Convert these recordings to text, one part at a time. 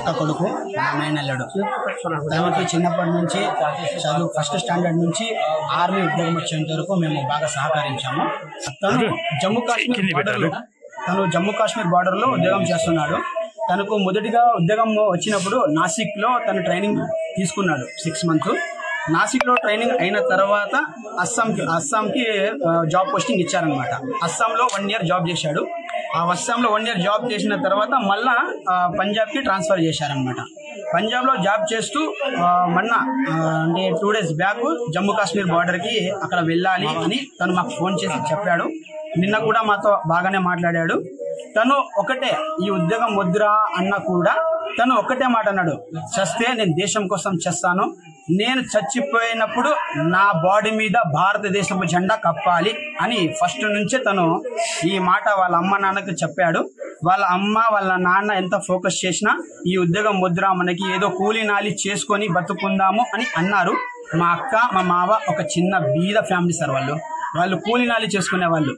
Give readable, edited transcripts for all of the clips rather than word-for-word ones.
అక్క కొడుకు మేనల్లుడు. తనకి చిన్నప్పటి నుంచి చదువు ఫస్ట్ స్టాండర్డ్ నుంచి ఆర్మీ ఉద్యోగం వచ్చేంత వరకు మేము బాగా సహకరించాము. తను జమ్మూ కాశ్మీర్ బార్డర్లో ఉద్యోగం చేస్తున్నాడు. తనకు మొదటిగా ఉద్యోగం వచ్చినప్పుడు నాసిక్లో తను ట్రైనింగ్ తీసుకున్నాడు 6 months. నాసిక్లో ట్రైనింగ్ అయిన తర్వాత అస్సాంకి జాబ్ పోస్టింగ్ ఇచ్చారనమాట. అస్సాంలో 1 year జాబ్ చేశాడు. ఆ అస్సాంలో 1 year జాబ్ చేసిన తర్వాత మళ్ళా పంజాబ్కి ట్రాన్స్ఫర్ చేశారనమాట. పంజాబ్లో జాబ్ చేస్తూ మొన్న అంటే 2 days బ్యాక్ జమ్మూ కాశ్మీర్ బార్డర్కి అక్కడ వెళ్ళాలి అని తను మాకు ఫోన్ చేసి చెప్పాడు. నిన్న కూడా మాతో బాగానే మాట్లాడాడు. తను ఒకటే, ఈ ఉద్యోగం వద్దురా అన్న కూడా తను ఒక్కటే మాట అన్నాడు, చస్తే నేను దేశం కోసం చేస్తాను, నేను చచ్చిపోయినప్పుడు నా బాడీ మీద భారతదేశపు జెండా కప్పాలి అని ఫస్ట్ నుంచే తను ఈ మాట వాళ్ళ అమ్మ నాన్నకు చెప్పాడు. వాళ్ళ అమ్మ వాళ్ళ నాన్న ఎంత ఫోకస్ చేసినా ఈ ఉద్యోగం వద్దురా, మనకి ఏదో కూలీ నాలి చేసుకొని బతుకుందాము అని అన్నారు. మా అక్క మా మావ ఒక చిన్న బీద ఫ్యామిలీ సార్. వాళ్ళు కూలీ నాలి చేసుకునే వాళ్ళు.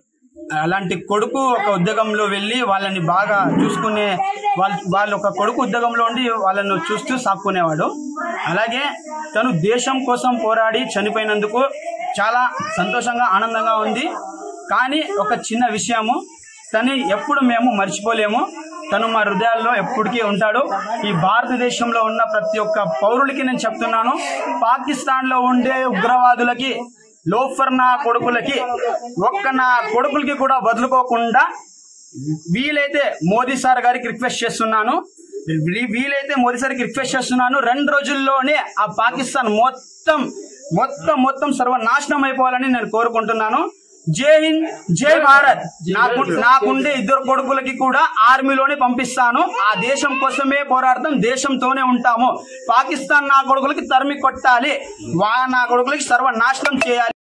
అలాంటి కొడుకు ఒక ఉద్యోగంలో వెళ్ళి వాళ్ళని బాగా చూసుకునే వాళ్ళు ఒక కొడుకు ఉద్యోగంలో ఉండి వాళ్ళను చూస్తూ సాక్కునేవాడు. అలాగే తను దేశం కోసం పోరాడి చనిపోయినందుకు చాలా సంతోషంగా ఆనందంగా ఉంది. కానీ ఒక చిన్న విషయము, తను ఎప్పుడు మేము మర్చిపోలేము. తను మా హృదయాల్లో ఎప్పటికీ ఉంటాడు. ఈ భారతదేశంలో ఉన్న ప్రతి ఒక్క పౌరులకి నేను చెప్తున్నాను, పాకిస్తాన్లో ఉండే ఉగ్రవాదులకి, లోఫర్ నా కొడుకులకి, నా కొడుకులకి కూడా వదులుకోకుండా వీలైతే మోదీ సార్ గారికి రిక్వెస్ట్ చేస్తున్నాను 2 రోజుల్లోనే ఆ పాకిస్తాన్ మొత్తం సర్వనాశనం అయిపోవాలని నేను కోరుకుంటున్నాను. జై హింద్, జై భారత్. నాకుండే 2 కొడుకులకి కూడా ఆర్మీలోనే పంపిస్తాను. ఆ దేశం కోసమే పోరాడతాం, దేశంతోనే ఉంటాము. పాకిస్తాన్ నా కొడుకులకి తరిమి కొట్టాలి, నా కొడుకులకి సర్వనాశనం చేయాలి.